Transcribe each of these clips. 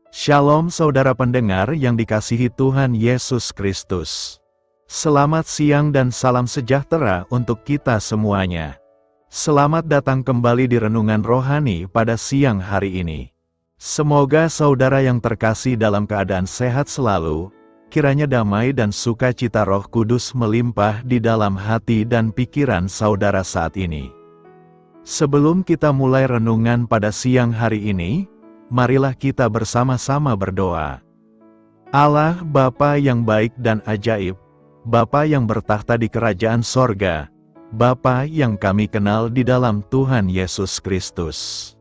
Shalom saudara pendengar yang dikasihi Tuhan Yesus Kristus. Selamat siang dan salam sejahtera untuk kita semuanya. Selamat datang kembali di Renungan Rohani pada siang hari ini. Semoga saudara yang terkasih dalam keadaan sehat selalu, kiranya damai dan sukacita Roh Kudus melimpah di dalam hati dan pikiran saudara saat ini. Sebelum kita mulai renungan pada siang hari ini, marilah kita bersama-sama berdoa. Allah Bapa yang baik dan ajaib, Bapa yang bertahta di kerajaan sorga, Bapa yang kami kenal di dalam Tuhan Yesus Kristus.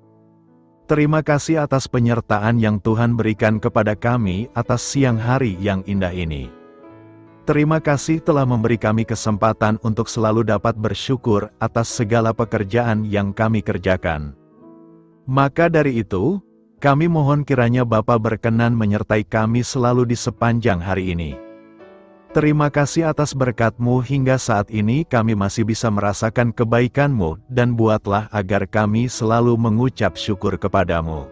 Terima kasih atas penyertaan yang Tuhan berikan kepada kami atas siang hari yang indah ini. Terima kasih telah memberi kami kesempatan untuk selalu dapat bersyukur atas segala pekerjaan yang kami kerjakan. Maka dari itu, kami mohon kiranya Bapa berkenan menyertai kami selalu di sepanjang hari ini. Terima kasih atas berkat-Mu hingga saat ini kami masih bisa merasakan kebaikan-Mu dan buatlah agar kami selalu mengucap syukur kepada-Mu.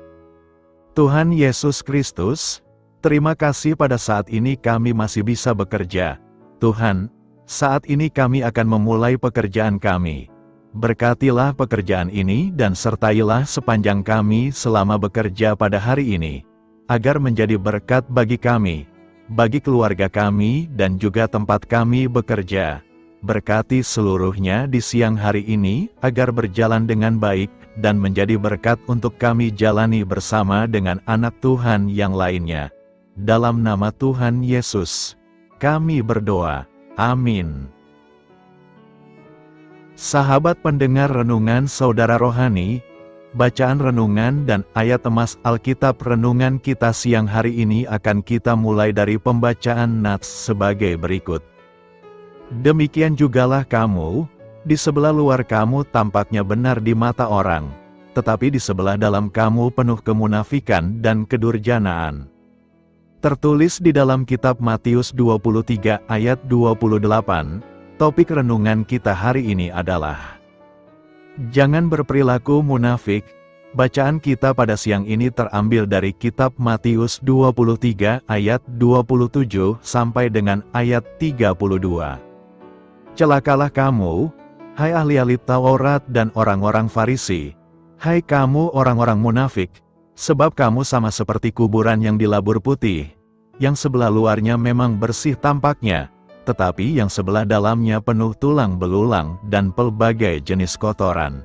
Tuhan Yesus Kristus, terima kasih pada saat ini kami masih bisa bekerja. Tuhan, saat ini kami akan memulai pekerjaan kami. Berkatilah pekerjaan ini dan sertailah sepanjang kami selama bekerja pada hari ini, agar menjadi berkat bagi kami, bagi keluarga kami dan juga tempat kami bekerja. Berkati seluruhnya di siang hari ini, agar berjalan dengan baik, dan menjadi berkat untuk kami jalani bersama dengan anak Tuhan yang lainnya. Dalam nama Tuhan Yesus, kami berdoa. Amin. Sahabat pendengar renungan saudara rohani, bacaan renungan dan ayat emas Alkitab renungan kita siang hari ini akan kita mulai dari pembacaan nats sebagai berikut. Demikian jugalah kamu, di sebelah luar kamu tampaknya benar di mata orang, tetapi di sebelah dalam kamu penuh kemunafikan dan kedurjanaan. Tertulis di dalam kitab Matius 23 ayat 28, topik renungan kita hari ini adalah jangan berperilaku munafik. Bacaan kita pada siang ini terambil dari kitab Matius 23 ayat 27 sampai dengan ayat 32. Celakalah kamu, hai ahli-ahli Taurat dan orang-orang Farisi, hai kamu orang-orang munafik, sebab kamu sama seperti kuburan yang dilabur putih, yang sebelah luarnya memang bersih tampaknya, tetapi yang sebelah dalamnya penuh tulang belulang dan pelbagai jenis kotoran.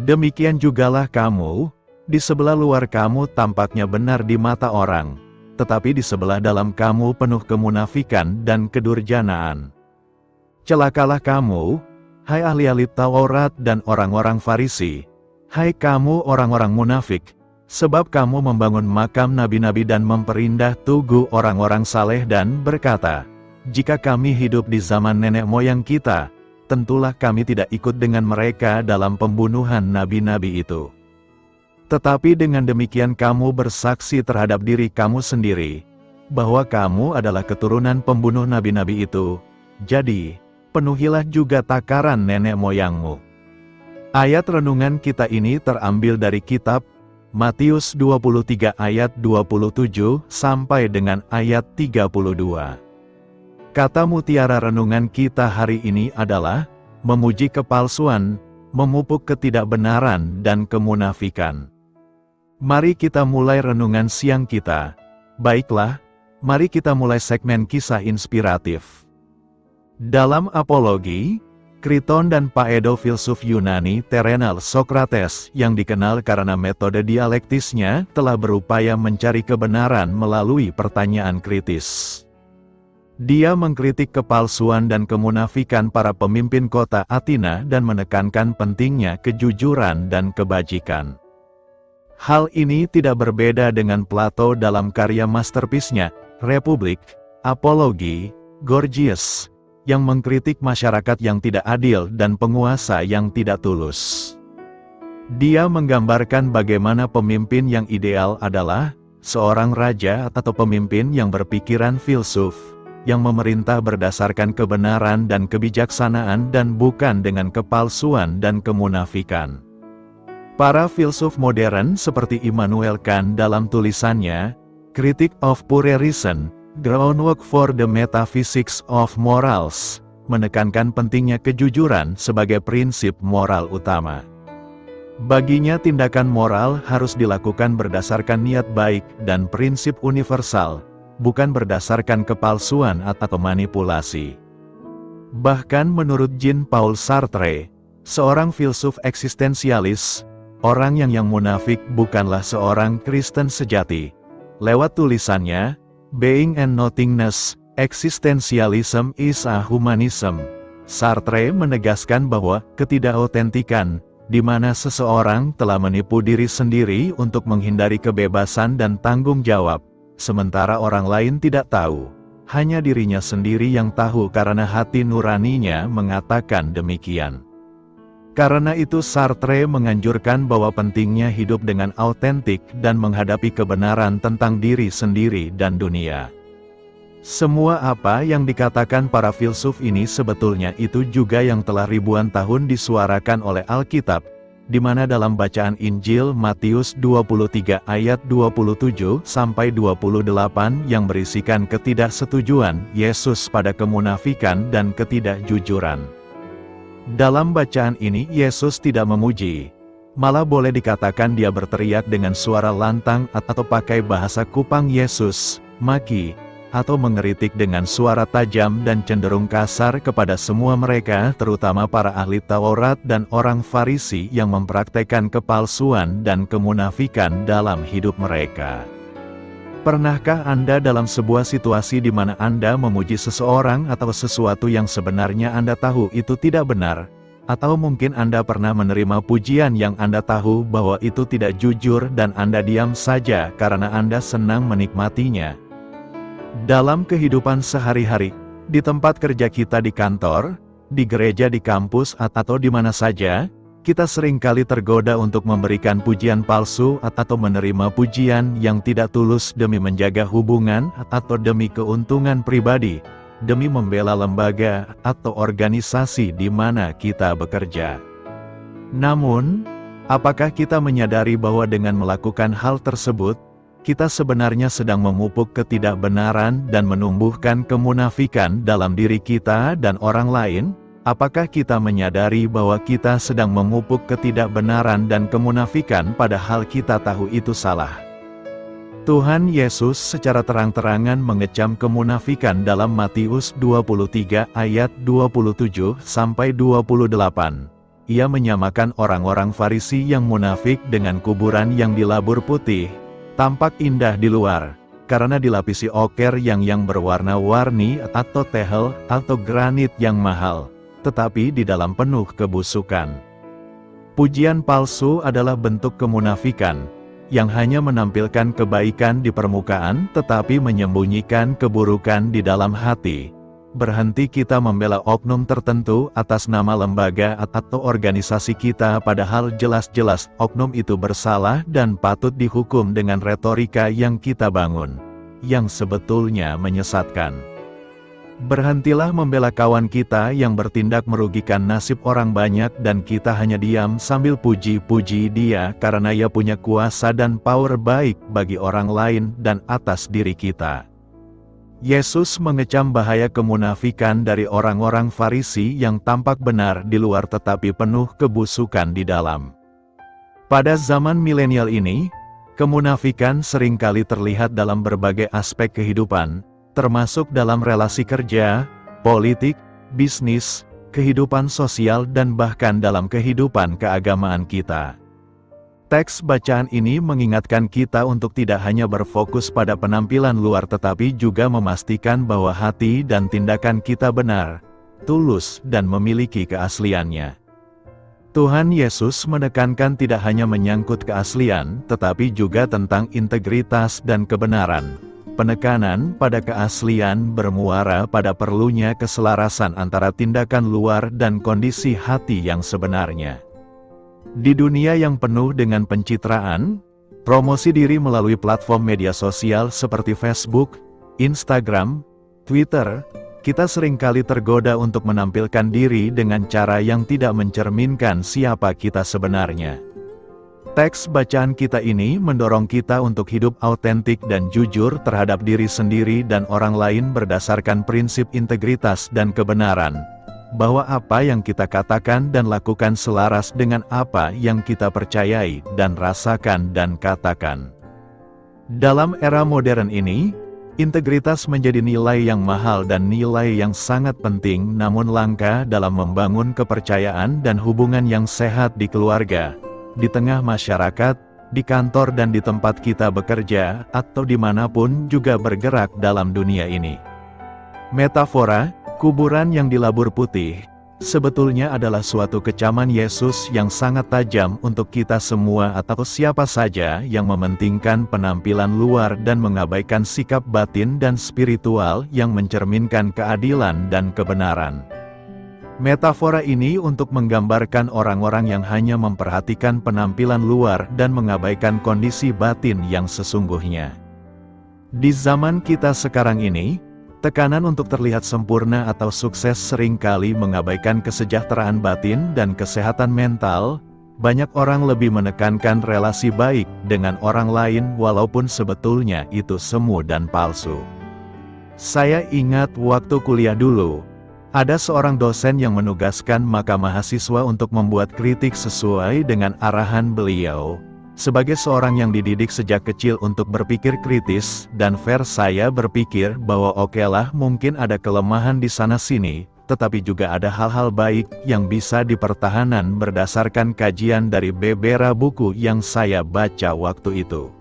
Demikian jugalah kamu, di sebelah luar kamu tampaknya benar di mata orang, tetapi di sebelah dalam kamu penuh kemunafikan dan kedurjanaan. Celakalah kamu, hai ahli-ahli Taurat dan orang-orang Farisi, hai kamu orang-orang munafik, sebab kamu membangun makam nabi-nabi dan memperindah tugu orang-orang saleh dan berkata, jika kami hidup di zaman nenek moyang kita, tentulah kami tidak ikut dengan mereka dalam pembunuhan nabi-nabi itu. Tetapi dengan demikian kamu bersaksi terhadap diri kamu sendiri, bahwa kamu adalah keturunan pembunuh nabi-nabi itu. Jadi, penuhilah juga takaran nenek moyangmu. Ayat renungan kita ini terambil dari kitab Matius 23 ayat 27 sampai dengan ayat 32. Kata mutiara renungan kita hari ini adalah memuji kepalsuan, memupuk ketidakbenaran dan kemunafikan. Mari kita mulai renungan siang kita. Baiklah, mari kita mulai segmen kisah inspiratif. Dalam apologi, Kriton dan Paedo filsuf Yunani terenal Sokrates yang dikenal karena metode dialektisnya telah berupaya mencari kebenaran melalui pertanyaan kritis. Dia mengkritik kepalsuan dan kemunafikan para pemimpin kota Athena dan menekankan pentingnya kejujuran dan kebajikan. Hal ini tidak berbeda dengan Plato dalam karya masterpiece-nya, Republik, Apologi, Gorgias, yang mengkritik masyarakat yang tidak adil dan penguasa yang tidak tulus. Dia menggambarkan bagaimana pemimpin yang ideal adalah seorang raja atau pemimpin yang berpikiran filsuf, yang memerintah berdasarkan kebenaran dan kebijaksanaan dan bukan dengan kepalsuan dan kemunafikan. Para filsuf modern seperti Immanuel Kant dalam tulisannya, Critique of Pure Reason, Groundwork for the Metaphysics of Morals, menekankan pentingnya kejujuran sebagai prinsip moral utama. Baginya tindakan moral harus dilakukan berdasarkan niat baik dan prinsip universal, bukan berdasarkan kepalsuan atau manipulasi. Bahkan menurut Jean-Paul Sartre, seorang filsuf eksistensialis, orang yang munafik bukanlah seorang Kristen sejati. Lewat tulisannya, Being and Nothingness, Existentialism is a Humanism, Sartre menegaskan bahwa ketidakautentikan, di mana seseorang telah menipu diri sendiri untuk menghindari kebebasan dan tanggung jawab, sementara orang lain tidak tahu. Hanya dirinya sendiri yang tahu karena hati nuraninya mengatakan demikian. Karena itu Sartre menganjurkan bahwa pentingnya hidup dengan autentik dan menghadapi kebenaran tentang diri sendiri dan dunia. Semua apa yang dikatakan para filsuf ini sebetulnya itu juga yang telah ribuan tahun disuarakan oleh Alkitab, di mana dalam bacaan Injil Matius 23 ayat 27-28 yang berisikan ketidaksetujuan Yesus pada kemunafikan dan ketidakjujuran. Dalam bacaan ini Yesus tidak memuji, malah boleh dikatakan dia berteriak dengan suara lantang atau pakai bahasa kupang Yesus, maki, atau mengeritik dengan suara tajam dan cenderung kasar kepada semua mereka, terutama para ahli Taurat dan orang Farisi yang mempraktekkan kepalsuan dan kemunafikan dalam hidup mereka. Pernahkah Anda dalam sebuah situasi di mana Anda memuji seseorang atau sesuatu yang sebenarnya Anda tahu itu tidak benar? Atau mungkin Anda pernah menerima pujian yang Anda tahu bahwa itu tidak jujur dan Anda diam saja karena Anda senang menikmatinya? Dalam kehidupan sehari-hari, di tempat kerja kita di kantor, di gereja di kampus atau di mana saja, kita seringkali tergoda untuk memberikan pujian palsu atau menerima pujian yang tidak tulus demi menjaga hubungan atau demi keuntungan pribadi, demi membela lembaga atau organisasi di mana kita bekerja. Namun, apakah kita menyadari bahwa dengan melakukan hal tersebut, kita sebenarnya sedang memupuk ketidakbenaran dan menumbuhkan kemunafikan dalam diri kita dan orang lain? Apakah kita menyadari bahwa kita sedang memupuk ketidakbenaran dan kemunafikan padahal kita tahu itu salah? Tuhan Yesus secara terang-terangan mengecam kemunafikan dalam Matius 23 ayat 27-28. Ia menyamakan orang-orang Farisi yang munafik dengan kuburan yang dilabur putih, tampak indah di luar, karena dilapisi oker yang berwarna-warni atau tehel atau granit yang mahal, tetapi di dalam penuh kebusukan. Pujian palsu adalah bentuk kemunafikan, yang hanya menampilkan kebaikan di permukaan tetapi menyembunyikan keburukan di dalam hati. Berhenti kita membela oknum tertentu atas nama lembaga atau organisasi kita padahal jelas-jelas oknum itu bersalah dan patut dihukum dengan retorika yang kita bangun, yang sebetulnya menyesatkan. Berhentilah membela kawan kita yang bertindak merugikan nasib orang banyak dan kita hanya diam sambil puji-puji dia karena ia punya kuasa dan power baik bagi orang lain dan atas diri kita. Yesus mengecam bahaya kemunafikan dari orang-orang Farisi yang tampak benar di luar tetapi penuh kebusukan di dalam. Pada zaman milenial ini, kemunafikan seringkali terlihat dalam berbagai aspek kehidupan, termasuk dalam relasi kerja, politik, bisnis, kehidupan sosial dan bahkan dalam kehidupan keagamaan kita. Teks bacaan ini mengingatkan kita untuk tidak hanya berfokus pada penampilan luar tetapi juga memastikan bahwa hati dan tindakan kita benar, tulus dan memiliki keasliannya. Tuhan Yesus menekankan tidak hanya menyangkut keaslian, tetapi juga tentang integritas dan kebenaran. Penekanan pada keaslian bermuara pada perlunya keselarasan antara tindakan luar dan kondisi hati yang sebenarnya. Di dunia yang penuh dengan pencitraan, promosi diri melalui platform media sosial seperti Facebook, Instagram, Twitter, kita seringkali tergoda untuk menampilkan diri dengan cara yang tidak mencerminkan siapa kita sebenarnya. Teks bacaan kita ini mendorong kita untuk hidup autentik dan jujur terhadap diri sendiri dan orang lain berdasarkan prinsip integritas dan kebenaran, bahwa apa yang kita katakan dan lakukan selaras dengan apa yang kita percayai dan rasakan dan katakan. Dalam era modern ini, integritas menjadi nilai yang mahal dan nilai yang sangat penting namun langka dalam membangun kepercayaan dan hubungan yang sehat di keluarga, di tengah masyarakat, di kantor dan di tempat kita bekerja, atau dimanapun juga bergerak dalam dunia ini. Metafora, kuburan yang dilabur putih, sebetulnya adalah suatu kecaman Yesus yang sangat tajam untuk kita semua atau siapa saja yang mementingkan penampilan luar dan mengabaikan sikap batin dan spiritual yang mencerminkan keadilan dan kebenaran. Metafora ini untuk menggambarkan orang-orang yang hanya memperhatikan penampilan luar dan mengabaikan kondisi batin yang sesungguhnya. Di zaman kita sekarang ini, tekanan untuk terlihat sempurna atau sukses seringkali mengabaikan kesejahteraan batin dan kesehatan mental. Banyak orang lebih menekankan relasi baik dengan orang lain walaupun sebetulnya itu semu dan palsu. Saya ingat waktu kuliah dulu, ada seorang dosen yang menugaskan maka mahasiswa untuk membuat kritik sesuai dengan arahan beliau. Sebagai seorang yang dididik sejak kecil untuk berpikir kritis dan fair, saya berpikir bahwa okelah mungkin ada kelemahan di sana-sini, tetapi juga ada hal-hal baik yang bisa dipertahankan berdasarkan kajian dari beberapa buku yang saya baca waktu itu.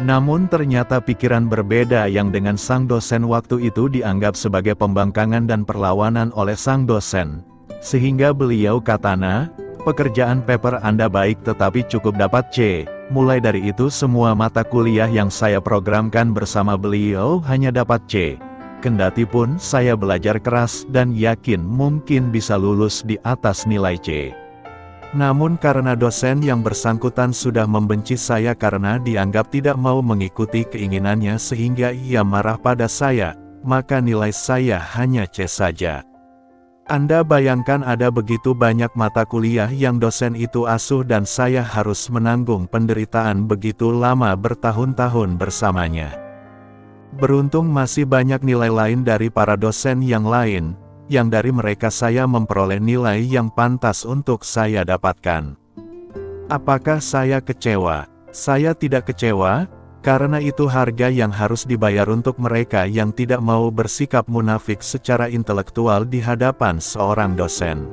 Namun ternyata pikiran berbeda yang dengan sang dosen waktu itu dianggap sebagai pembangkangan dan perlawanan oleh sang dosen. Sehingga beliau katana, pekerjaan paper Anda baik tetapi cukup dapat C. Mulai dari itu semua mata kuliah yang saya programkan bersama beliau hanya dapat C. Kendati pun saya belajar keras dan yakin mungkin bisa lulus di atas nilai C. Namun karena dosen yang bersangkutan sudah membenci saya karena dianggap tidak mau mengikuti keinginannya sehingga ia marah pada saya, maka nilai saya hanya C saja. Anda bayangkan ada begitu banyak mata kuliah yang dosen itu asuh dan saya harus menanggung penderitaan begitu lama bertahun-tahun bersamanya. Beruntung masih banyak nilai lain dari para dosen yang lain, yang dari mereka saya memperoleh nilai yang pantas untuk saya dapatkan. Apakah saya kecewa? Saya tidak kecewa, karena itu harga yang harus dibayar untuk mereka yang tidak mau bersikap munafik secara intelektual di hadapan seorang dosen.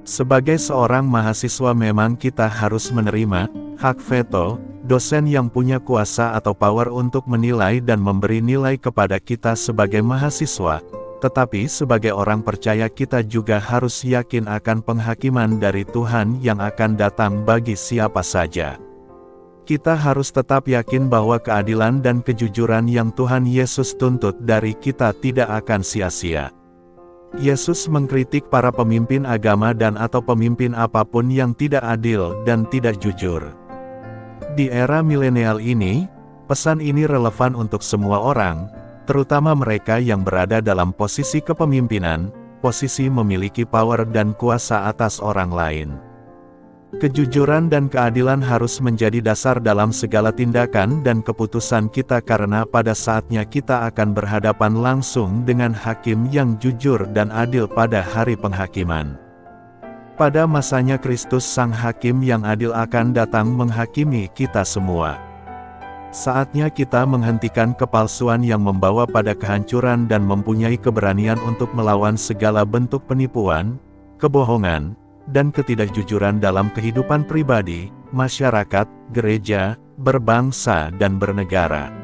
Sebagai seorang mahasiswa memang kita harus menerima hak veto dosen yang punya kuasa atau power untuk menilai dan memberi nilai kepada kita sebagai mahasiswa. Tetapi sebagai orang percaya kita juga harus yakin akan penghakiman dari Tuhan yang akan datang bagi siapa saja. Kita harus tetap yakin bahwa keadilan dan kejujuran yang Tuhan Yesus tuntut dari kita tidak akan sia-sia. Yesus mengkritik para pemimpin agama dan atau pemimpin apapun yang tidak adil dan tidak jujur. Di era milenial ini, pesan ini relevan untuk semua orang, terutama mereka yang berada dalam posisi kepemimpinan, posisi memiliki power dan kuasa atas orang lain. Kejujuran dan keadilan harus menjadi dasar dalam segala tindakan dan keputusan kita karena pada saatnya kita akan berhadapan langsung dengan hakim yang jujur dan adil pada hari penghakiman. Pada masanya Kristus Sang Hakim yang adil akan datang menghakimi kita semua. Saatnya kita menghentikan kepalsuan yang membawa pada kehancuran dan mempunyai keberanian untuk melawan segala bentuk penipuan, kebohongan, dan ketidakjujuran dalam kehidupan pribadi, masyarakat, gereja, berbangsa dan bernegara.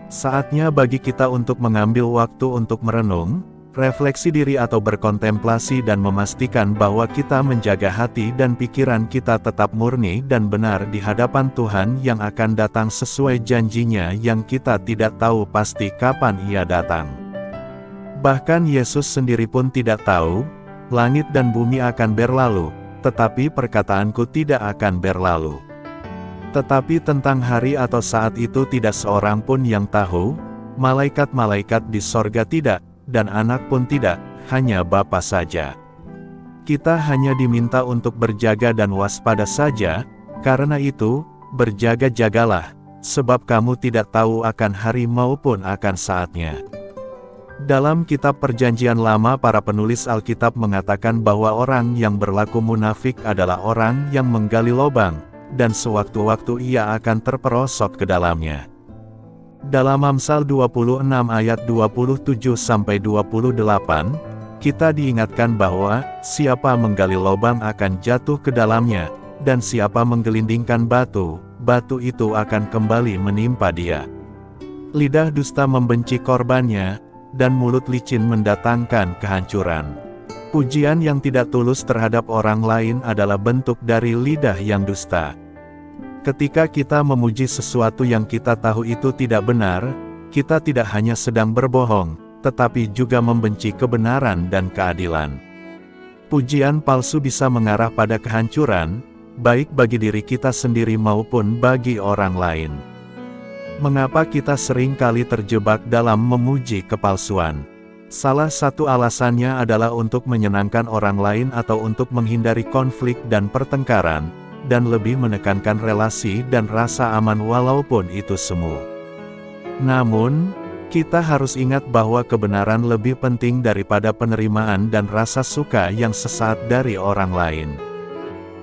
Saatnya bagi kita untuk mengambil waktu untuk merenung, refleksi diri atau berkontemplasi dan memastikan bahwa kita menjaga hati dan pikiran kita tetap murni dan benar di hadapan Tuhan yang akan datang sesuai janjinya yang kita tidak tahu pasti kapan Ia datang. Bahkan Yesus sendiri pun tidak tahu, langit dan bumi akan berlalu, tetapi perkataanku tidak akan berlalu. Tetapi tentang hari atau saat itu tidak seorang pun yang tahu, malaikat-malaikat di sorga tidak, dan anak pun tidak, hanya Bapa saja. Kita hanya diminta untuk berjaga dan waspada saja, Karena itu, berjaga-jagalah, sebab kamu tidak tahu akan hari maupun akan saatnya. Dalam kitab Perjanjian Lama, para penulis Alkitab mengatakan bahwa orang yang berlaku munafik adalah orang yang menggali lubang, dan sewaktu-waktu ia akan terperosok ke dalamnya. Dalam Amsal 26 ayat 27-28, kita diingatkan bahwa, siapa menggali lubang akan jatuh ke dalamnya, dan siapa menggelindingkan batu, batu itu akan kembali menimpa dia. Lidah dusta membenci korbannya, dan mulut licin mendatangkan kehancuran. Pujian yang tidak tulus terhadap orang lain adalah bentuk dari lidah yang dusta. Ketika kita memuji sesuatu yang kita tahu itu tidak benar, kita tidak hanya sedang berbohong, tetapi juga membenci kebenaran dan keadilan. Pujian palsu bisa mengarah pada kehancuran, baik bagi diri kita sendiri maupun bagi orang lain. Mengapa kita sering kali terjebak dalam memuji kepalsuan? Salah satu alasannya adalah untuk menyenangkan orang lain atau untuk menghindari konflik dan pertengkaran, dan lebih menekankan relasi dan rasa aman walaupun itu semu. Namun, kita harus ingat bahwa kebenaran lebih penting daripada penerimaan dan rasa suka yang sesaat dari orang lain.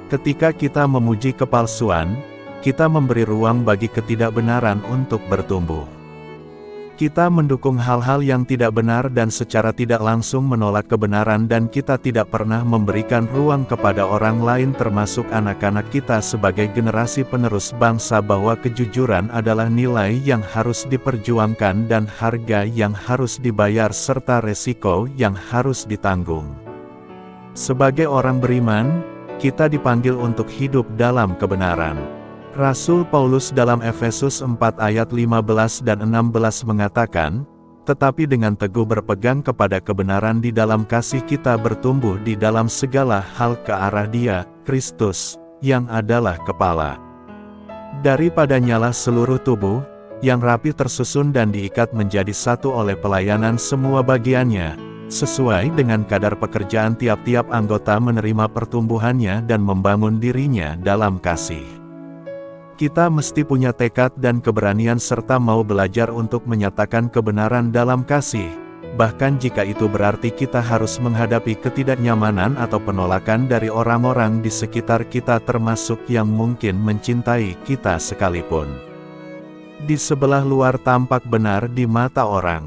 Ketika kita memuji kepalsuan, kita memberi ruang bagi ketidakbenaran untuk bertumbuh. Kita mendukung hal-hal yang tidak benar dan secara tidak langsung menolak kebenaran, dan kita tidak pernah memberikan ruang kepada orang lain termasuk anak-anak kita sebagai generasi penerus bangsa bahwa kejujuran adalah nilai yang harus diperjuangkan dan harga yang harus dibayar serta resiko yang harus ditanggung. Sebagai orang beriman, kita dipanggil untuk hidup dalam kebenaran. Rasul Paulus dalam Efesus 4 ayat 15 dan 16 mengatakan, tetapi dengan teguh berpegang kepada kebenaran di dalam kasih kita bertumbuh di dalam segala hal ke arah Dia, Kristus, yang adalah kepala. Daripadanyalah seluruh tubuh, yang rapi tersusun dan diikat menjadi satu oleh pelayanan semua bagiannya, sesuai dengan kadar pekerjaan tiap-tiap anggota menerima pertumbuhannya dan membangun dirinya dalam kasih. Kita mesti punya tekad dan keberanian serta mau belajar untuk menyatakan kebenaran dalam kasih, bahkan jika itu berarti kita harus menghadapi ketidaknyamanan atau penolakan dari orang-orang di sekitar kita termasuk yang mungkin mencintai kita sekalipun. Di sebelah luar tampak benar di mata orang.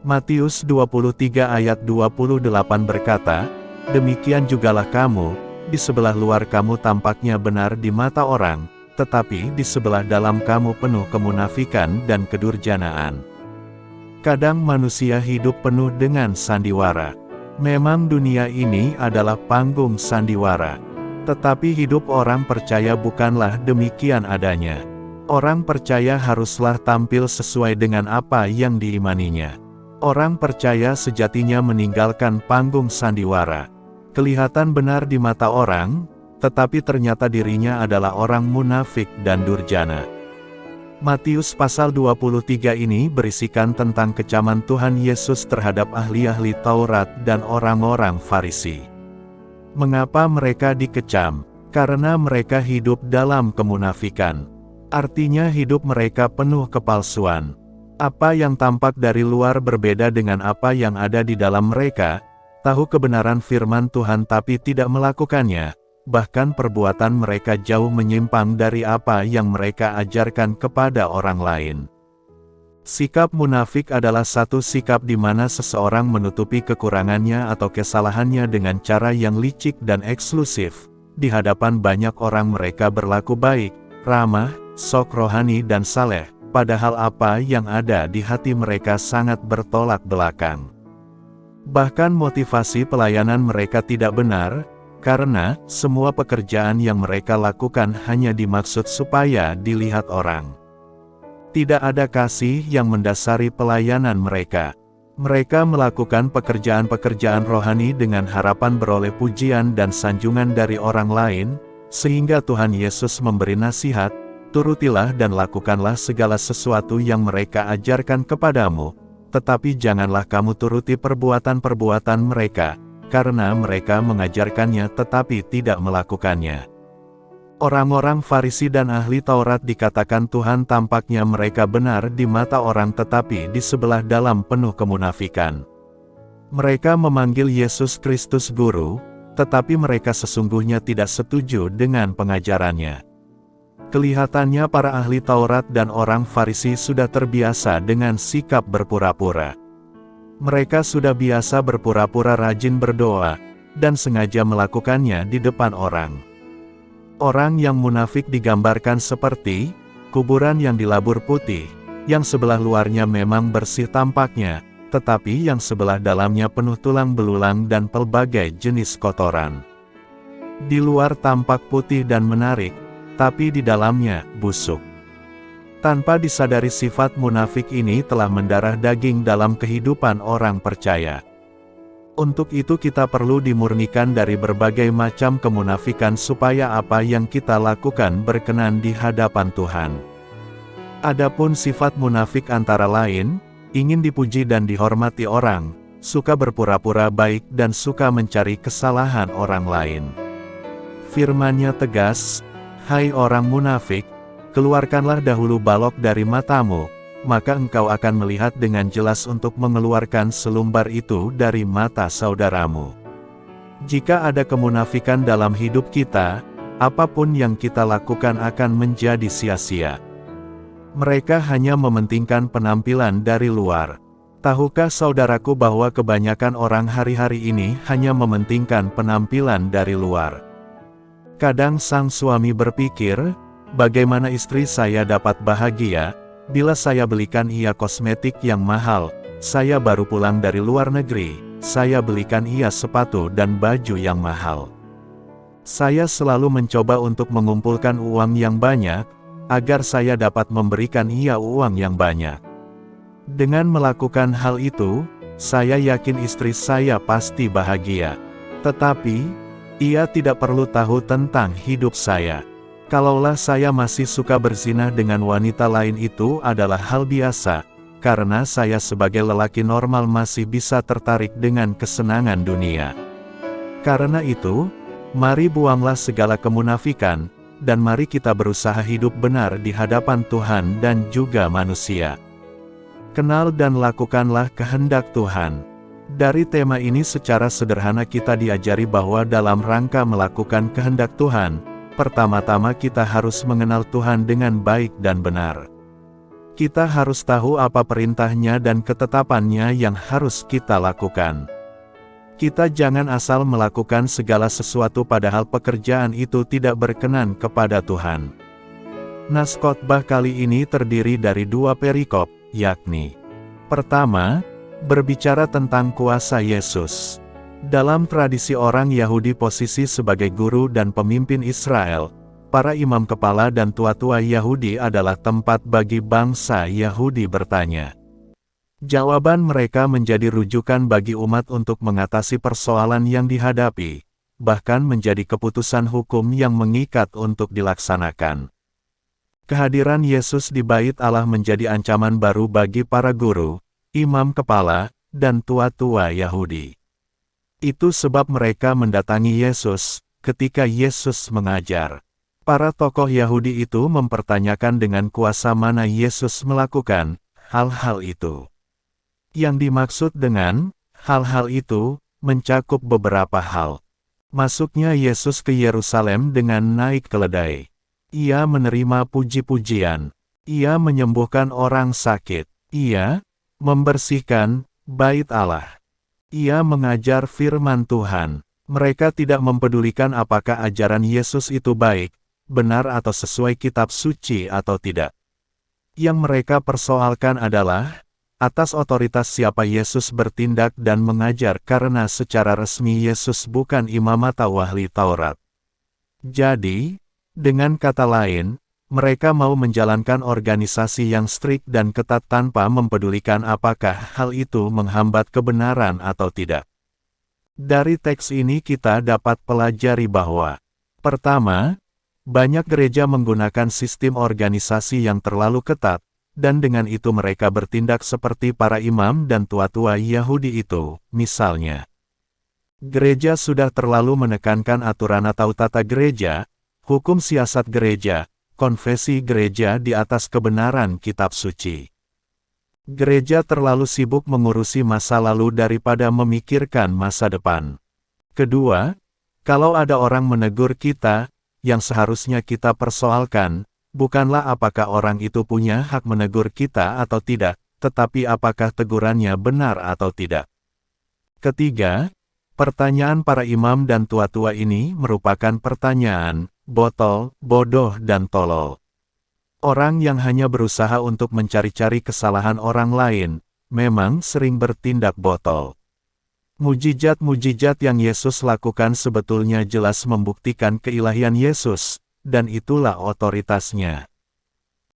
Matius 23 ayat 28 berkata, demikian jugalah kamu, di sebelah luar kamu tampaknya benar di mata orang, tetapi di sebelah dalam kamu penuh kemunafikan dan kedurjanaan. Kadang manusia hidup penuh dengan sandiwara. Memang dunia ini adalah panggung sandiwara. Tetapi hidup orang percaya bukanlah demikian adanya. Orang percaya haruslah tampil sesuai dengan apa yang diimaninya. Orang percaya sejatinya meninggalkan panggung sandiwara. Kelihatan benar di mata orang, tetapi ternyata dirinya adalah orang munafik dan durjana. Matius pasal 23 ini berisikan tentang kecaman Tuhan Yesus terhadap ahli-ahli Taurat dan orang-orang Farisi. Mengapa mereka dikecam? Karena mereka hidup dalam kemunafikan. Artinya hidup mereka penuh kepalsuan. Apa yang tampak dari luar berbeda dengan apa yang ada di dalam mereka, tahu kebenaran firman Tuhan tapi tidak melakukannya. Bahkan perbuatan mereka jauh menyimpang dari apa yang mereka ajarkan kepada orang lain. Sikap munafik adalah satu sikap di mana seseorang menutupi kekurangannya atau kesalahannya dengan cara yang licik dan eksklusif. Di hadapan banyak orang mereka berlaku baik, ramah, sok rohani dan saleh, padahal apa yang ada di hati mereka sangat bertolak belakang. Bahkan motivasi pelayanan mereka tidak benar, karena semua pekerjaan yang mereka lakukan hanya dimaksud supaya dilihat orang. Tidak ada kasih yang mendasari pelayanan mereka. Mereka melakukan pekerjaan-pekerjaan rohani dengan harapan beroleh pujian dan sanjungan dari orang lain, sehingga Tuhan Yesus memberi nasihat, turutilah dan lakukanlah segala sesuatu yang mereka ajarkan kepadamu, tetapi janganlah kamu turuti perbuatan-perbuatan mereka, karena mereka mengajarkannya tetapi tidak melakukannya. Orang-orang Farisi dan ahli Taurat dikatakan Tuhan tampaknya mereka benar di mata orang tetapi di sebelah dalam penuh kemunafikan. Mereka memanggil Yesus Kristus Guru, tetapi mereka sesungguhnya tidak setuju dengan pengajarannya. Kelihatannya para ahli Taurat dan orang Farisi sudah terbiasa dengan sikap berpura-pura. Mereka sudah biasa berpura-pura rajin berdoa, dan sengaja melakukannya di depan orang. Orang yang munafik digambarkan seperti kuburan yang dilabur putih, yang sebelah luarnya memang bersih tampaknya, tetapi yang sebelah dalamnya penuh tulang belulang dan pelbagai jenis kotoran. Di luar tampak putih dan menarik, tapi di dalamnya busuk. Tanpa disadari sifat munafik ini telah mendarah daging dalam kehidupan orang percaya. Untuk itu kita perlu dimurnikan dari berbagai macam kemunafikan supaya apa yang kita lakukan berkenan di hadapan Tuhan. Adapun sifat munafik antara lain, ingin dipuji dan dihormati orang, suka berpura-pura baik dan suka mencari kesalahan orang lain. Firman-Nya tegas, "Hai orang munafik, keluarkanlah dahulu balok dari matamu, maka engkau akan melihat dengan jelas untuk mengeluarkan selumbar itu dari mata saudaramu." Jika ada kemunafikan dalam hidup kita, apapun yang kita lakukan akan menjadi sia-sia. Mereka hanya mementingkan penampilan dari luar. Tahukah saudaraku bahwa kebanyakan orang hari-hari ini hanya mementingkan penampilan dari luar? Kadang sang suami berpikir, bagaimana istri saya dapat bahagia bila saya belikan ia kosmetik yang mahal, saya baru pulang dari luar negeri, saya belikan ia sepatu dan baju yang mahal. Saya selalu mencoba untuk mengumpulkan uang yang banyak, agar saya dapat memberikan ia uang yang banyak. Dengan melakukan hal itu, saya yakin istri saya pasti bahagia. Tetapi, ia tidak perlu tahu tentang hidup saya. Kalaulah saya masih suka berzinah dengan wanita lain itu adalah hal biasa, karena saya sebagai lelaki normal masih bisa tertarik dengan kesenangan dunia. Karena itu, mari buanglah segala kemunafikan, dan mari kita berusaha hidup benar di hadapan Tuhan dan juga manusia. Kenal dan lakukanlah kehendak Tuhan. Dari tema ini secara sederhana kita diajari bahwa dalam rangka melakukan kehendak Tuhan, pertama-tama kita harus mengenal Tuhan dengan baik dan benar. Kita harus tahu apa perintah-Nya dan ketetapan-Nya yang harus kita lakukan. Kita jangan asal melakukan segala sesuatu padahal pekerjaan itu tidak berkenan kepada Tuhan. Nas khotbah kali ini terdiri dari 2 perikop, yakni: pertama, berbicara tentang kuasa Yesus. Dalam tradisi orang Yahudi posisi sebagai guru dan pemimpin Israel, para imam kepala dan tua-tua Yahudi adalah tempat bagi bangsa Yahudi bertanya. Jawaban mereka menjadi rujukan bagi umat untuk mengatasi persoalan yang dihadapi, bahkan menjadi keputusan hukum yang mengikat untuk dilaksanakan. Kehadiran Yesus di Bait Allah menjadi ancaman baru bagi para guru, imam kepala, dan tua-tua Yahudi. Itu sebab mereka mendatangi Yesus, ketika Yesus mengajar. Para tokoh Yahudi itu mempertanyakan dengan kuasa mana Yesus melakukan hal-hal itu. Yang dimaksud dengan hal-hal itu, mencakup beberapa hal. Masuknya Yesus ke Yerusalem dengan naik keledai. Ia menerima puji-pujian. Ia menyembuhkan orang sakit. Ia membersihkan Bait Allah. Ia mengajar firman Tuhan. Mereka tidak mempedulikan apakah ajaran Yesus itu baik, benar atau sesuai kitab suci atau tidak. Yang mereka persoalkan adalah, atas otoritas siapa Yesus bertindak dan mengajar karena secara resmi Yesus bukan imam atau ahli Taurat. Jadi, dengan kata lain, mereka mau menjalankan organisasi yang strikt dan ketat tanpa mempedulikan apakah hal itu menghambat kebenaran atau tidak. Dari teks ini kita dapat pelajari bahwa, pertama, banyak gereja menggunakan sistem organisasi yang terlalu ketat, dan dengan itu mereka bertindak seperti para imam dan tua-tua Yahudi itu, misalnya. Gereja sudah terlalu menekankan aturan atau tata gereja, hukum siasat gereja, konfesi gereja di atas kebenaran kitab suci. Gereja terlalu sibuk mengurusi masa lalu daripada memikirkan masa depan. Kedua, kalau ada orang menegur kita, yang seharusnya kita persoalkan, bukanlah apakah orang itu punya hak menegur kita atau tidak, tetapi apakah tegurannya benar atau tidak. Ketiga, pertanyaan para imam dan tua-tua ini merupakan pertanyaan botol, bodoh dan tolol. Orang yang hanya berusaha untuk mencari-cari kesalahan orang lain, memang sering bertindak botol. Mujizat-mujizat yang Yesus lakukan sebetulnya jelas membuktikan keilahian Yesus, dan itulah otoritasnya.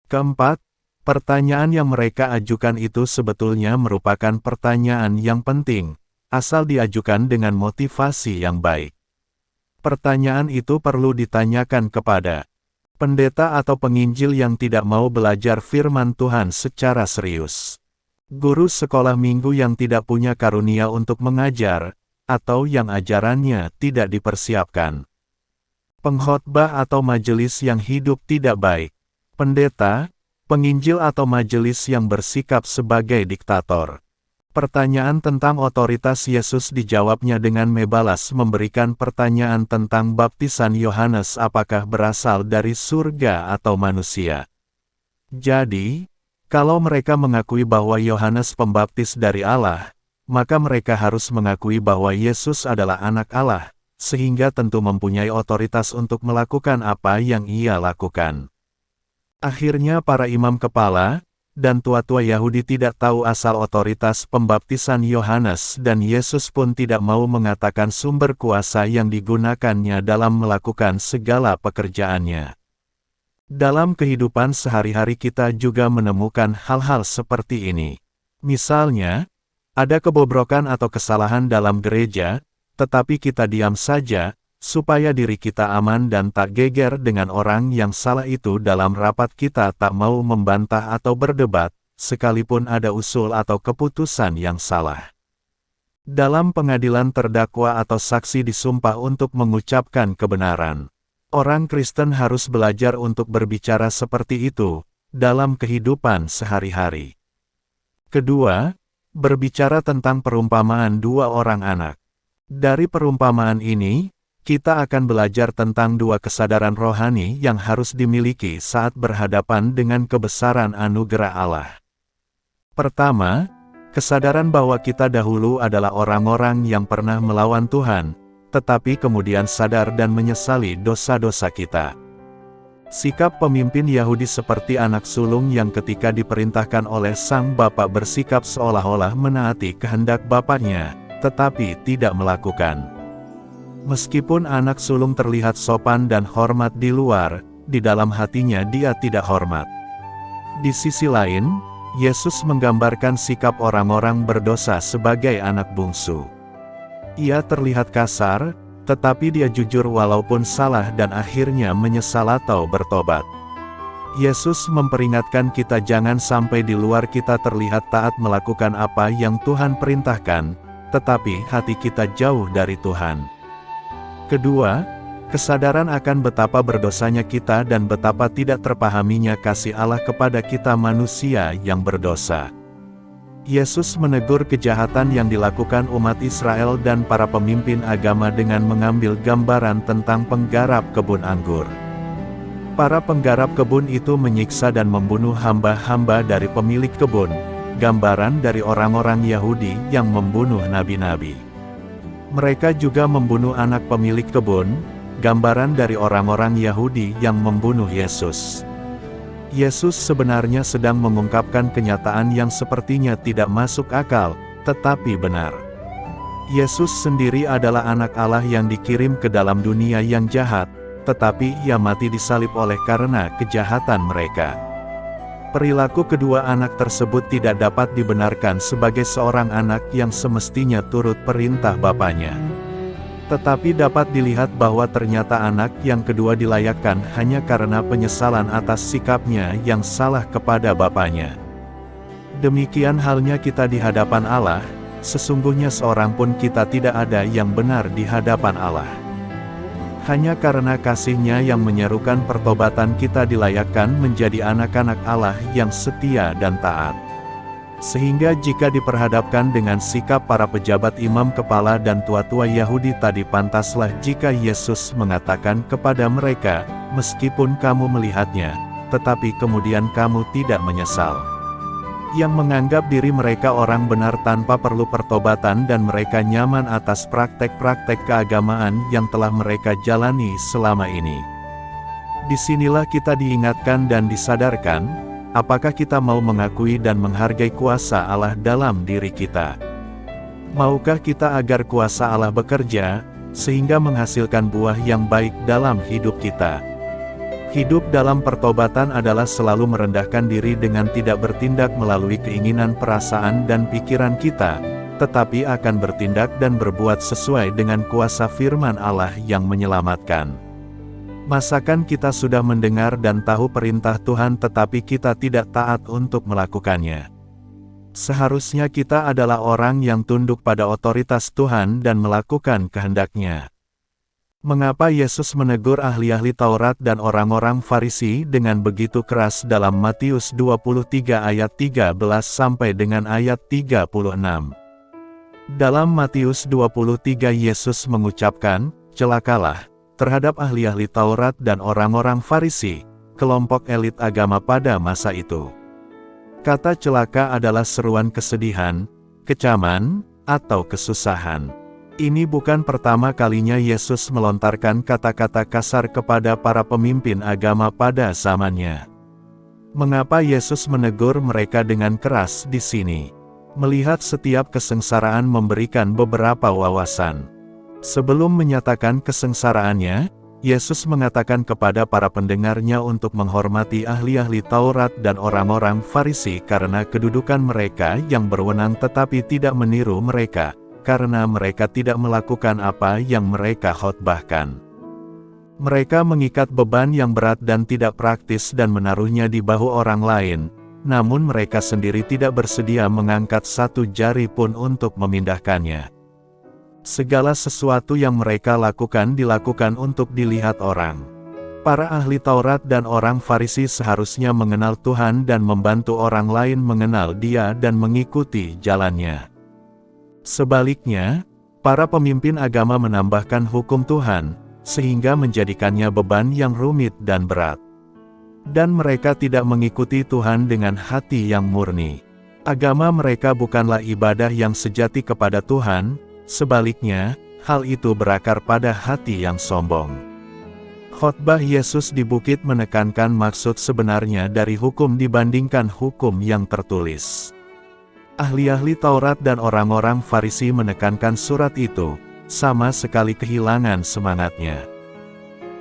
Keempat, pertanyaan yang mereka ajukan itu sebetulnya merupakan pertanyaan yang penting, asal diajukan dengan motivasi yang baik. Pertanyaan itu perlu ditanyakan kepada pendeta atau penginjil yang tidak mau belajar firman Tuhan secara serius. Guru sekolah minggu yang tidak punya karunia untuk mengajar, atau yang ajarannya tidak dipersiapkan. Pengkhotbah atau majelis yang hidup tidak baik. Pendeta, penginjil atau majelis yang bersikap sebagai diktator. Pertanyaan tentang otoritas Yesus dijawabnya dengan mebalas memberikan pertanyaan tentang baptisan Yohanes apakah berasal dari surga atau manusia. Jadi, kalau mereka mengakui bahwa Yohanes Pembaptis dari Allah, maka mereka harus mengakui bahwa Yesus adalah anak Allah, sehingga tentu mempunyai otoritas untuk melakukan apa yang ia lakukan. Akhirnya para imam kepala dan tua-tua Yahudi tidak tahu asal otoritas pembaptisan Yohanes dan Yesus pun tidak mau mengatakan sumber kuasa yang digunakannya dalam melakukan segala pekerjaannya. Dalam kehidupan sehari-hari kita juga menemukan hal-hal seperti ini. Misalnya, ada kebobrokan atau kesalahan dalam gereja, tetapi kita diam saja, supaya diri kita aman dan tak geger dengan orang yang salah itu. Dalam rapat kita tak mau membantah atau berdebat, sekalipun ada usul atau keputusan yang salah. Dalam pengadilan terdakwa atau saksi disumpah untuk mengucapkan kebenaran. Orang Kristen harus belajar untuk berbicara seperti itu, dalam kehidupan sehari-hari. Kedua, berbicara tentang perumpamaan dua orang anak. Dari perumpamaan ini, kita akan belajar tentang dua kesadaran rohani yang harus dimiliki saat berhadapan dengan kebesaran anugerah Allah. Pertama, kesadaran bahwa kita dahulu adalah orang-orang yang pernah melawan Tuhan, tetapi kemudian sadar dan menyesali dosa-dosa kita. Sikap pemimpin Yahudi seperti anak sulung yang ketika diperintahkan oleh sang bapak bersikap seolah-olah menaati kehendak bapaknya, tetapi tidak melakukan. Meskipun anak sulung terlihat sopan dan hormat di luar, di dalam hatinya dia tidak hormat. Di sisi lain, Yesus menggambarkan sikap orang-orang berdosa sebagai anak bungsu. Ia terlihat kasar, tetapi dia jujur walaupun salah dan akhirnya menyesal atau bertobat. Yesus memperingatkan kita jangan sampai di luar kita terlihat taat melakukan apa yang Tuhan perintahkan, tetapi hati kita jauh dari Tuhan. Kedua, kesadaran akan betapa berdosanya kita dan betapa tidak terpahaminya kasih Allah kepada kita manusia yang berdosa. Yesus menegur kejahatan yang dilakukan umat Israel dan para pemimpin agama dengan mengambil gambaran tentang penggarap kebun anggur. Para penggarap kebun itu menyiksa dan membunuh hamba-hamba dari pemilik kebun, gambaran dari orang-orang Yahudi yang membunuh nabi-nabi. Mereka juga membunuh anak pemilik kebun, gambaran dari orang-orang Yahudi yang membunuh Yesus. Yesus sebenarnya sedang mengungkapkan kenyataan yang sepertinya tidak masuk akal, tetapi benar. Yesus sendiri adalah anak Allah yang dikirim ke dalam dunia yang jahat, tetapi ia mati disalib oleh karena kejahatan mereka. Perilaku kedua anak tersebut tidak dapat dibenarkan sebagai seorang anak yang semestinya turut perintah bapaknya. Tetapi dapat dilihat bahwa ternyata anak yang kedua dilayakkan hanya karena penyesalan atas sikapnya yang salah kepada bapaknya. Demikian halnya kita di hadapan Allah, sesungguhnya seorang pun kita tidak ada yang benar di hadapan Allah. Hanya karena kasih-Nya yang menyerukan pertobatan kita dilayakkan menjadi anak-anak Allah yang setia dan taat. Sehingga jika diperhadapkan dengan sikap para pejabat imam kepala dan tua-tua Yahudi tadi, pantaslah jika Yesus mengatakan kepada mereka, "Meskipun kamu melihatnya, tetapi kemudian kamu tidak menyesal." Yang menganggap diri mereka orang benar tanpa perlu pertobatan dan mereka nyaman atas praktek-praktek keagamaan yang telah mereka jalani selama ini. Disinilah kita diingatkan dan disadarkan, apakah kita mau mengakui dan menghargai kuasa Allah dalam diri kita? Maukah kita agar kuasa Allah bekerja, sehingga menghasilkan buah yang baik dalam hidup kita? Hidup dalam pertobatan adalah selalu merendahkan diri dengan tidak bertindak melalui keinginan perasaan dan pikiran kita, tetapi akan bertindak dan berbuat sesuai dengan kuasa firman Allah yang menyelamatkan. Masakan kita sudah mendengar dan tahu perintah Tuhan tetapi kita tidak taat untuk melakukannya? Seharusnya kita adalah orang yang tunduk pada otoritas Tuhan dan melakukan kehendak-Nya. Mengapa Yesus menegur ahli-ahli Taurat dan orang-orang Farisi dengan begitu keras dalam Matius 23 ayat 13 sampai dengan ayat 36? Dalam Matius 23 Yesus mengucapkan, "Celakalah terhadap ahli-ahli Taurat dan orang-orang Farisi, kelompok elit agama pada masa itu." Kata celaka adalah seruan kesedihan, kecaman, atau kesusahan. Ini bukan pertama kalinya Yesus melontarkan kata-kata kasar kepada para pemimpin agama pada zamannya. Mengapa Yesus menegur mereka dengan keras di sini? Melihat setiap kesengsaraan memberikan beberapa wawasan. Sebelum menyatakan kesengsaraannya, Yesus mengatakan kepada para pendengarnya untuk menghormati ahli-ahli Taurat dan orang-orang Farisi karena kedudukan mereka yang berwenang tetapi tidak meniru mereka, karena mereka tidak melakukan apa yang mereka khotbahkan. Mereka mengikat beban yang berat dan tidak praktis dan menaruhnya di bahu orang lain, namun mereka sendiri tidak bersedia mengangkat satu jari pun untuk memindahkannya. Segala sesuatu yang mereka lakukan dilakukan untuk dilihat orang. Para ahli Taurat dan orang Farisi seharusnya mengenal Tuhan dan membantu orang lain mengenal Dia dan mengikuti jalannya. Sebaliknya, para pemimpin agama menambahkan hukum Tuhan, sehingga menjadikannya beban yang rumit dan berat. Dan mereka tidak mengikuti Tuhan dengan hati yang murni. Agama mereka bukanlah ibadah yang sejati kepada Tuhan, sebaliknya, hal itu berakar pada hati yang sombong. Khotbah Yesus di bukit menekankan maksud sebenarnya dari hukum dibandingkan hukum yang tertulis. Ahli-ahli Taurat dan orang-orang Farisi menekankan surat itu, sama sekali kehilangan semangatnya.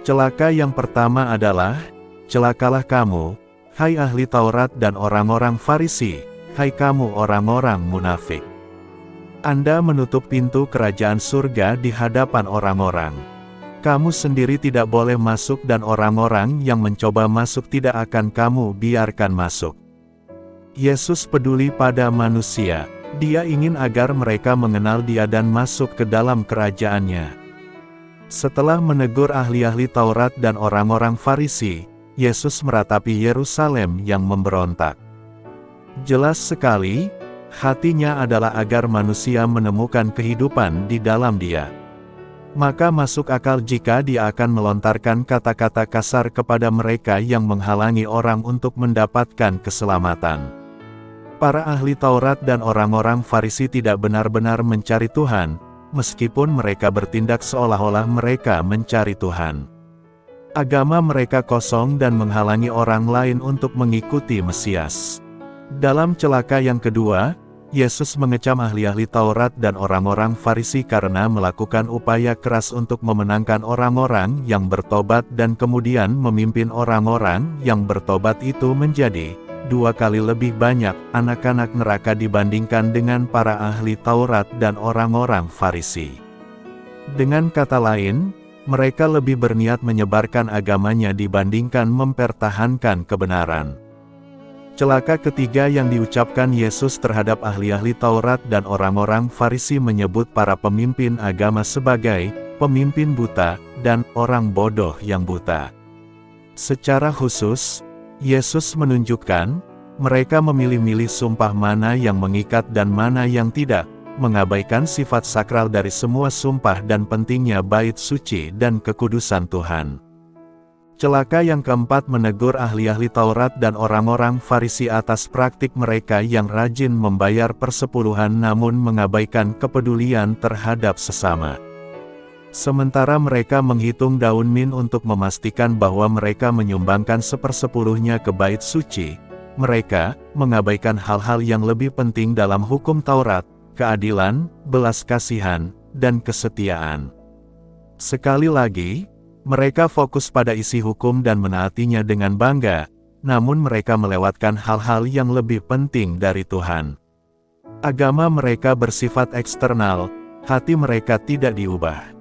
Celaka yang pertama adalah, "Celakalah kamu, hai ahli Taurat dan orang-orang Farisi, hai kamu orang-orang munafik. Anda menutup pintu kerajaan surga di hadapan orang-orang. Kamu sendiri tidak boleh masuk dan orang-orang yang mencoba masuk tidak akan kamu biarkan masuk." Yesus peduli pada manusia. Dia ingin agar mereka mengenal Dia dan masuk ke dalam kerajaan-Nya. Setelah menegur ahli-ahli Taurat dan orang-orang Farisi, Yesus meratapi Yerusalem yang memberontak. Jelas sekali, hatinya adalah agar manusia menemukan kehidupan di dalam Dia. Maka masuk akal jika Dia akan melontarkan kata-kata kasar kepada mereka yang menghalangi orang untuk mendapatkan keselamatan. Para ahli Taurat dan orang-orang Farisi tidak benar-benar mencari Tuhan, meskipun mereka bertindak seolah-olah mereka mencari Tuhan. Agama mereka kosong dan menghalangi orang lain untuk mengikuti Mesias. Dalam celaka yang kedua, Yesus mengecam ahli-ahli Taurat dan orang-orang Farisi karena melakukan upaya keras untuk memenangkan orang-orang yang bertobat dan kemudian memimpin orang-orang yang bertobat itu menjadi 2 kali lebih banyak anak-anak neraka dibandingkan dengan para ahli Taurat dan orang-orang Farisi. Dengan kata lain, mereka lebih berniat menyebarkan agamanya dibandingkan mempertahankan kebenaran. Celaka ketiga yang diucapkan Yesus terhadap ahli-ahli Taurat dan orang-orang Farisi menyebut para pemimpin agama sebagai pemimpin buta, dan orang bodoh yang buta. Secara khusus, Yesus menunjukkan, mereka memilih-milih sumpah mana yang mengikat dan mana yang tidak, mengabaikan sifat sakral dari semua sumpah dan pentingnya bait suci dan kekudusan Tuhan. Celaka yang keempat menegur ahli-ahli Taurat dan orang-orang Farisi atas praktik mereka yang rajin membayar persepuluhan namun mengabaikan kepedulian terhadap sesama. Sementara mereka menghitung daun mint untuk memastikan bahwa mereka menyumbangkan 1/10-nya ke bait suci, mereka mengabaikan hal-hal yang lebih penting dalam hukum Taurat, keadilan, belas kasihan, dan kesetiaan. Sekali lagi, mereka fokus pada isi hukum dan menaatinya dengan bangga, namun mereka melewatkan hal-hal yang lebih penting dari Tuhan. Agama mereka bersifat eksternal, hati mereka tidak diubah.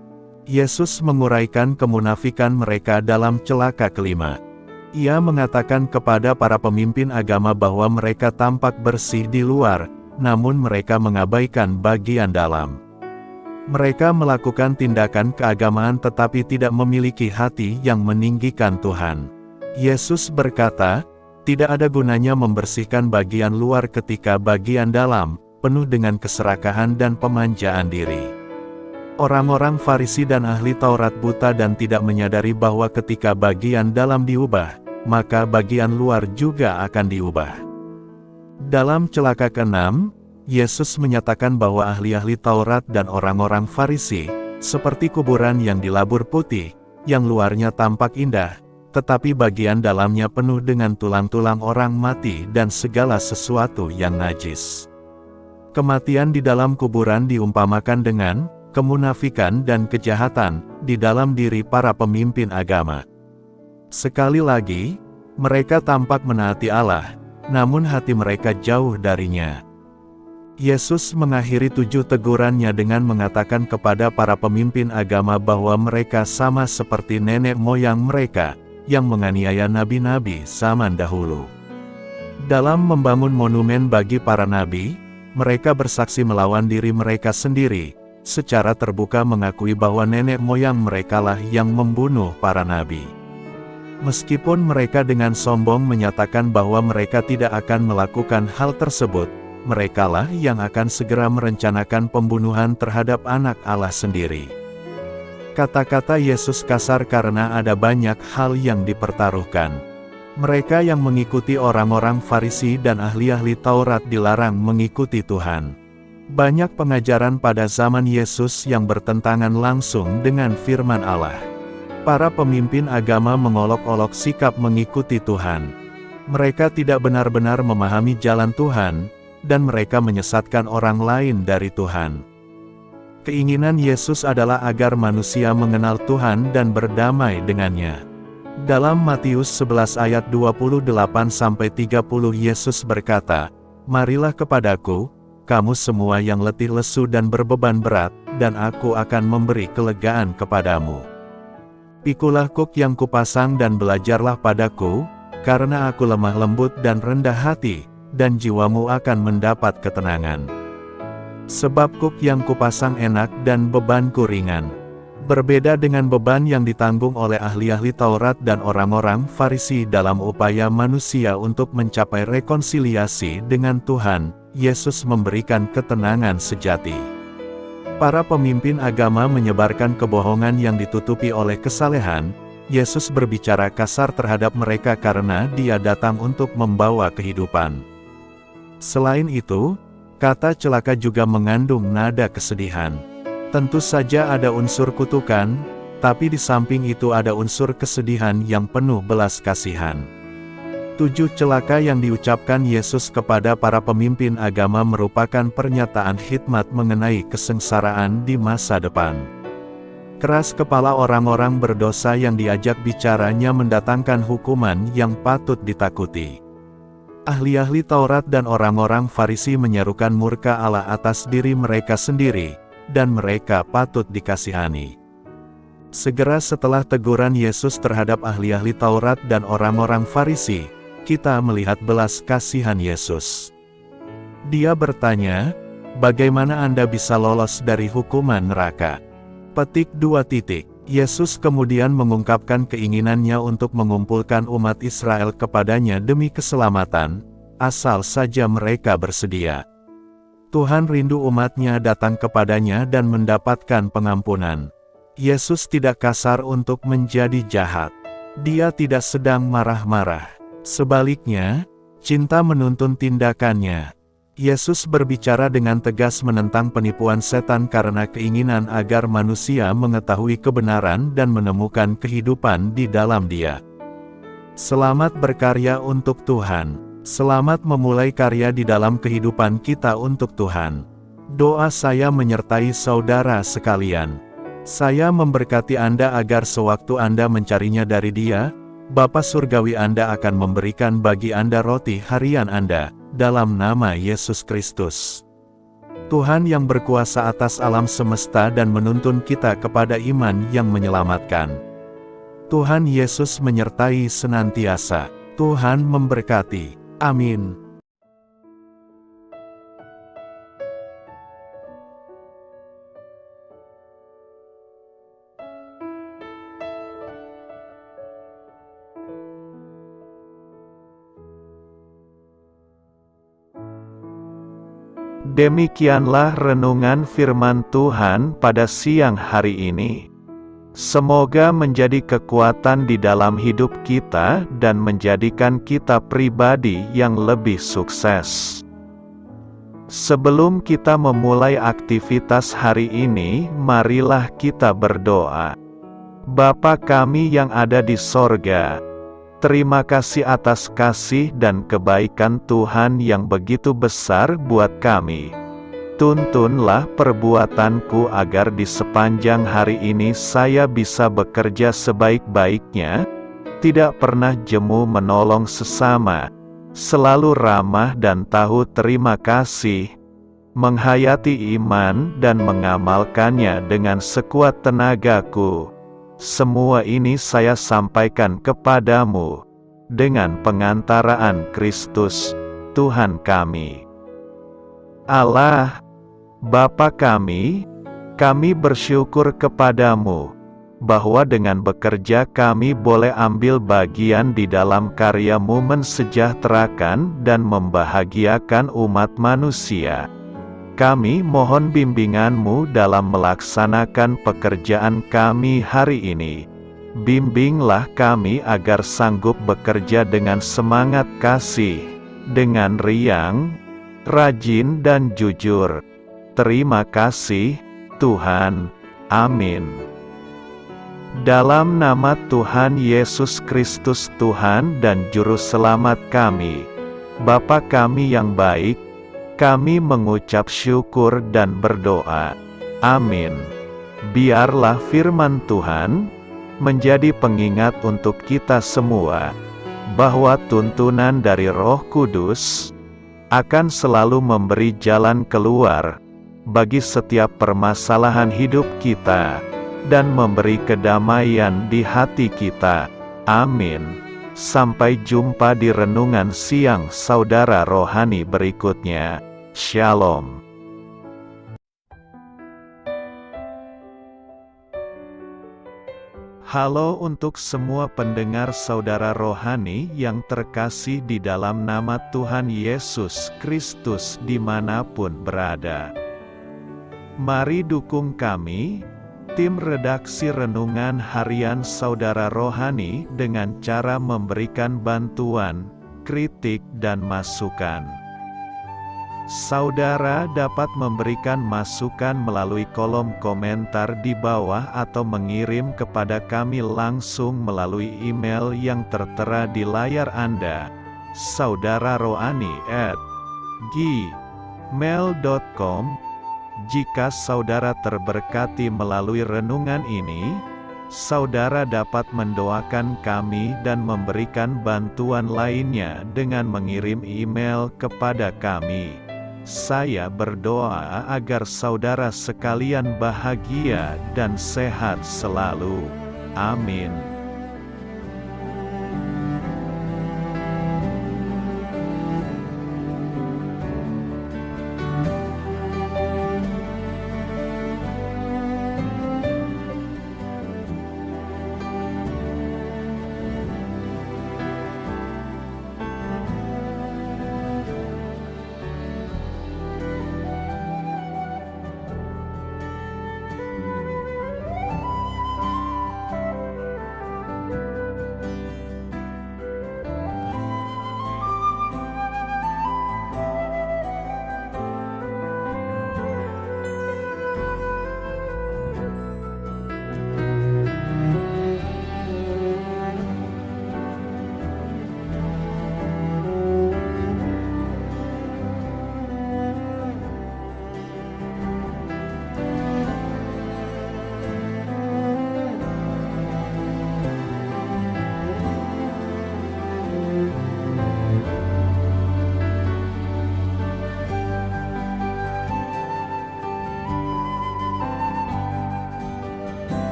Yesus menguraikan kemunafikan mereka dalam celaka kelima. Ia mengatakan kepada para pemimpin agama bahwa mereka tampak bersih di luar, namun mereka mengabaikan bagian dalam. Mereka melakukan tindakan keagamaan tetapi tidak memiliki hati yang meninggikan Tuhan. Yesus berkata, tidak ada gunanya membersihkan bagian luar ketika bagian dalam penuh dengan keserakahan dan pemanjaan diri. Orang-orang Farisi dan ahli Taurat buta dan tidak menyadari bahwa ketika bagian dalam diubah, maka bagian luar juga akan diubah. Dalam celaka ke-6, Yesus menyatakan bahwa ahli-ahli Taurat dan orang-orang Farisi, seperti kuburan yang dilabur putih, yang luarnya tampak indah, tetapi bagian dalamnya penuh dengan tulang-tulang orang mati dan segala sesuatu yang najis. Kematian di dalam kuburan diumpamakan dengan kemunafikan dan kejahatan di dalam diri para pemimpin agama. Sekali lagi, mereka tampak menaati Allah, namun hati mereka jauh darinya. Yesus mengakhiri 7 tegurannya dengan mengatakan kepada para pemimpin agama bahwa mereka sama seperti nenek moyang mereka, yang menganiaya nabi-nabi zaman dahulu. Dalam membangun monumen bagi para nabi, mereka bersaksi melawan diri mereka sendiri, secara terbuka mengakui bahwa nenek moyang merekalah yang membunuh para nabi. Meskipun mereka dengan sombong menyatakan bahwa mereka tidak akan melakukan hal tersebut, merekalah yang akan segera merencanakan pembunuhan terhadap anak Allah sendiri. Kata-kata Yesus kasar karena ada banyak hal yang dipertaruhkan. Mereka yang mengikuti orang-orang Farisi dan ahli-ahli Taurat dilarang mengikuti Tuhan. Banyak pengajaran pada zaman Yesus yang bertentangan langsung dengan firman Allah. Para pemimpin agama mengolok-olok sikap mengikuti Tuhan. Mereka tidak benar-benar memahami jalan Tuhan, dan mereka menyesatkan orang lain dari Tuhan. Keinginan Yesus adalah agar manusia mengenal Tuhan dan berdamai dengannya. Dalam Matius 11 ayat 28-30 Yesus berkata, "Marilah kepadaku, kamu semua yang letih lesu dan berbeban berat, dan aku akan memberi kelegaan kepadamu. Pikulah kuk yang kupasang dan belajarlah padaku, karena aku lemah lembut dan rendah hati, dan jiwamu akan mendapat ketenangan. Sebab kuk yang kupasang enak dan bebanku ringan." Berbeda dengan beban yang ditanggung oleh ahli-ahli Taurat dan orang-orang Farisi dalam upaya manusia untuk mencapai rekonsiliasi dengan Tuhan, Yesus memberikan ketenangan sejati. Para pemimpin agama menyebarkan kebohongan yang ditutupi oleh kesalehan. Yesus berbicara kasar terhadap mereka karena Dia datang untuk membawa kehidupan. Selain itu, kata celaka juga mengandung nada kesedihan. Tentu saja ada unsur kutukan, tapi di samping itu ada unsur kesedihan yang penuh belas kasihan. 7 celaka yang diucapkan Yesus kepada para pemimpin agama merupakan pernyataan hikmat mengenai kesengsaraan di masa depan. Keras kepala orang-orang berdosa yang diajak bicaranya mendatangkan hukuman yang patut ditakuti. Ahli-ahli Taurat dan orang-orang Farisi menyerukan murka Allah atas diri mereka sendiri, dan mereka patut dikasihani. Segera setelah teguran Yesus terhadap ahli-ahli Taurat dan orang-orang Farisi, kita melihat belas kasihan Yesus. Dia bertanya, "Bagaimana Anda bisa lolos dari hukuman neraka?" Petik 2. Yesus kemudian mengungkapkan keinginannya untuk mengumpulkan umat Israel kepadanya demi keselamatan, asal saja mereka bersedia. Tuhan rindu umatnya datang kepadanya dan mendapatkan pengampunan. Yesus tidak kasar untuk menjadi jahat. Dia tidak sedang marah-marah. Sebaliknya, cinta menuntun tindakannya. Yesus berbicara dengan tegas menentang penipuan setan karena keinginan agar manusia mengetahui kebenaran dan menemukan kehidupan di dalam Dia. Selamat berkarya untuk Tuhan. Selamat memulai karya di dalam kehidupan kita untuk Tuhan. Doa saya menyertai saudara sekalian. Saya memberkati Anda agar sewaktu Anda mencarinya dari Dia, Bapa Surgawi Anda akan memberikan bagi Anda roti harian Anda, dalam nama Yesus Kristus. Tuhan yang berkuasa atas alam semesta dan menuntun kita kepada iman yang menyelamatkan. Tuhan Yesus menyertai senantiasa. Tuhan memberkati. Amin. Demikianlah renungan firman Tuhan pada siang hari ini. Semoga menjadi kekuatan di dalam hidup kita dan menjadikan kita pribadi yang lebih sukses. Sebelum kita memulai aktivitas hari ini, marilah kita berdoa. Bapa kami yang ada di sorga, terima kasih atas kasih dan kebaikan Tuhan yang begitu besar buat kami. Tuntunlah perbuatanku agar di sepanjang hari ini saya bisa bekerja sebaik-baiknya, tidak pernah jemu menolong sesama, selalu ramah dan tahu terima kasih, menghayati iman dan mengamalkannya dengan sekuat tenagaku. Semua ini saya sampaikan kepadamu, dengan pengantaraan Kristus, Tuhan kami. Allah, Bapa kami bersyukur kepadamu, bahwa dengan bekerja kami boleh ambil bagian di dalam karya-Mu mensejahterakan dan membahagiakan umat manusia. Kami mohon bimbingan-Mu dalam melaksanakan pekerjaan kami hari ini. Bimbinglah kami agar sanggup bekerja dengan semangat kasih, dengan riang, rajin dan jujur. Terima kasih, Tuhan. Amin. Dalam nama Tuhan Yesus Kristus Tuhan dan Juru Selamat kami, Bapa kami yang baik, kami mengucap syukur dan berdoa. Amin. Biarlah firman Tuhan menjadi pengingat untuk kita semua, bahwa tuntunan dari Roh Kudus akan selalu memberi jalan keluar bagi setiap permasalahan hidup kita, dan memberi kedamaian di hati kita. Amin. Sampai jumpa di renungan siang saudara rohani berikutnya. Shalom. Halo untuk semua pendengar saudara rohani yang terkasih di dalam nama Tuhan Yesus Kristus dimanapun berada. Mari dukung kami, tim redaksi Renungan Harian Saudara Rohani dengan cara memberikan bantuan, kritik dan masukan. Saudara dapat memberikan masukan melalui kolom komentar di bawah atau mengirim kepada kami langsung melalui email yang tertera di layar Anda, saudararohani@gmail.com. Jika saudara terberkati melalui renungan ini, saudara dapat mendoakan kami dan memberikan bantuan lainnya dengan mengirim email kepada kami. Saya berdoa agar saudara sekalian bahagia dan sehat selalu. Amin.